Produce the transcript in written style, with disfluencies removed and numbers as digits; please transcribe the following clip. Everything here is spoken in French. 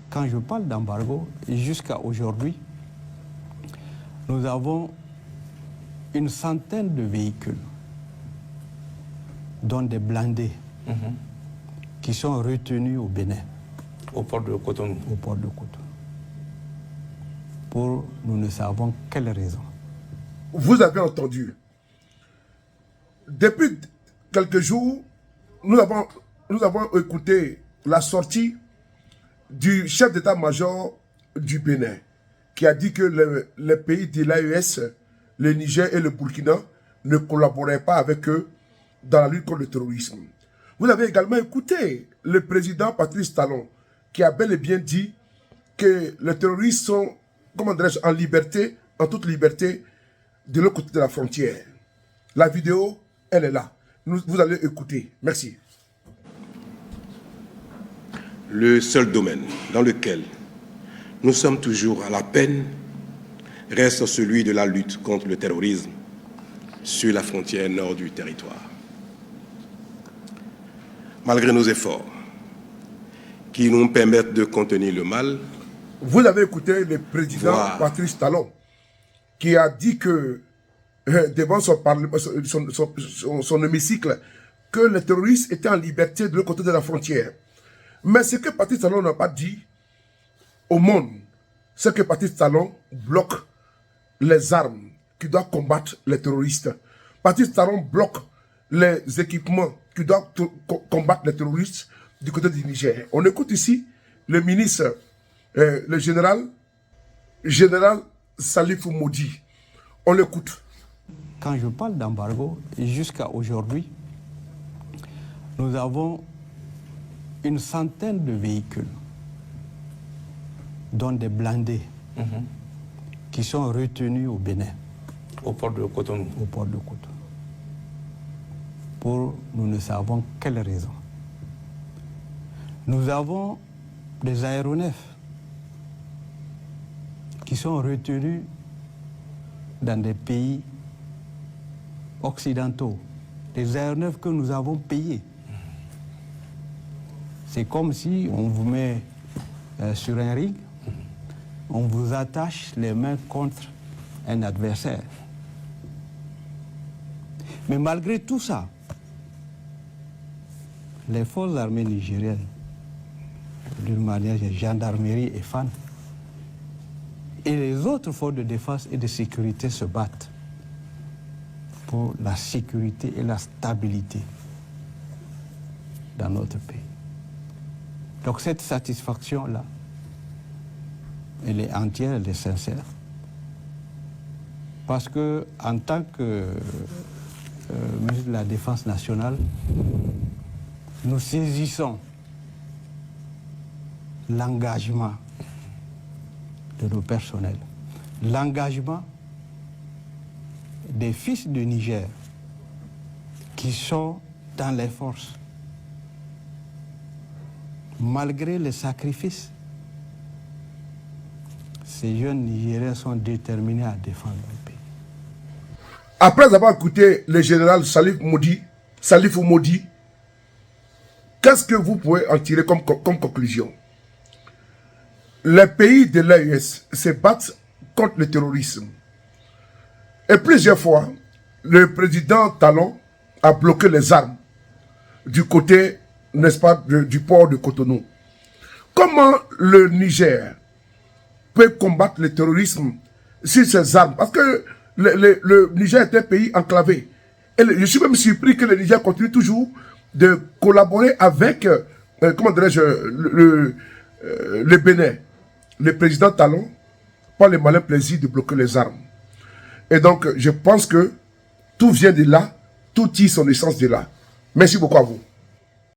Quand je parle d'embargo, jusqu'à aujourd'hui, nous avons une centaine de véhicules, dont des blindés, qui sont retenus au Bénin. Au port de Cotonou. Au port de Cotonou. Pour nous ne savons quelle raison. Vous avez entendu. Depuis quelques jours, nous avons écouté la sortie du chef d'état-major du Bénin, qui a dit que les pays de l'AES, le Niger et le Burkina, ne collaboraient pas avec eux dans la lutte contre le terrorisme. Vous avez également écouté le président Patrice Talon, qui a bel et bien dit que les terroristes sont, comment dirais-je, en liberté, en toute liberté, de l'autre côté de la frontière. La vidéo, elle est là. Vous allez écouter. Merci. Le seul domaine dans lequel nous sommes toujours à la peine reste celui de la lutte contre le terrorisme sur la frontière nord du territoire. Malgré nos efforts qui nous permettent de contenir le mal. Vous avez écouté le président Patrice Talon qui a dit que devant son hémicycle que les terroristes étaient en liberté de l'autre côté de la frontière. Mais ce que Patrice Talon n'a pas dit au monde, c'est que Patrice Talon bloque les armes qui doivent combattre les terroristes. Patrice Talon bloque les équipements qui doivent combattre les terroristes du côté du Niger. On écoute ici le ministre, le général Salifou Modi. On l'écoute. Quand je parle d'embargo, jusqu'à aujourd'hui, nous avons une centaine de véhicules, dont des blindés, qui sont retenus au Bénin. Au port de Cotonou. Au port de Cotonou. Pour nous ne savons quelle raison. Nous avons des aéronefs qui sont retenus dans des pays occidentaux, des aéronefs que nous avons payés. C'est comme si on vous met sur un ring, on vous attache les mains contre un adversaire. Mais malgré tout ça, les forces armées nigériennes, d'une manière, gendarmerie et FAN, et les autres forces de défense et de sécurité se battent pour la sécurité et la stabilité dans notre pays. Donc cette satisfaction-là, elle est entière, elle est sincère. Parce que en tant que ministre de la Défense nationale, nous saisissons l'engagement de nos personnels, l'engagement des fils du Niger qui sont dans les forces. Malgré les sacrifices, ces jeunes Nigériens sont déterminés à défendre leur pays. Après avoir écouté le général Salifou Modi, qu'est-ce que vous pouvez en tirer comme conclusion? Les pays de l'AES se battent contre le terrorisme. Et plusieurs fois, le président Talon a bloqué les armes du côté, n'est-ce pas, du port de Cotonou. Comment le Niger peut combattre le terrorisme sur ces armes? Parce que le Niger est un pays enclavé. Et je suis même surpris que le Niger continue toujours de collaborer avec, comment dirais-je, le Bénin. Le président Talon prend le malin plaisir de bloquer les armes. Et donc, je pense que tout vient de là, tout tire son essence de là. Merci beaucoup à vous.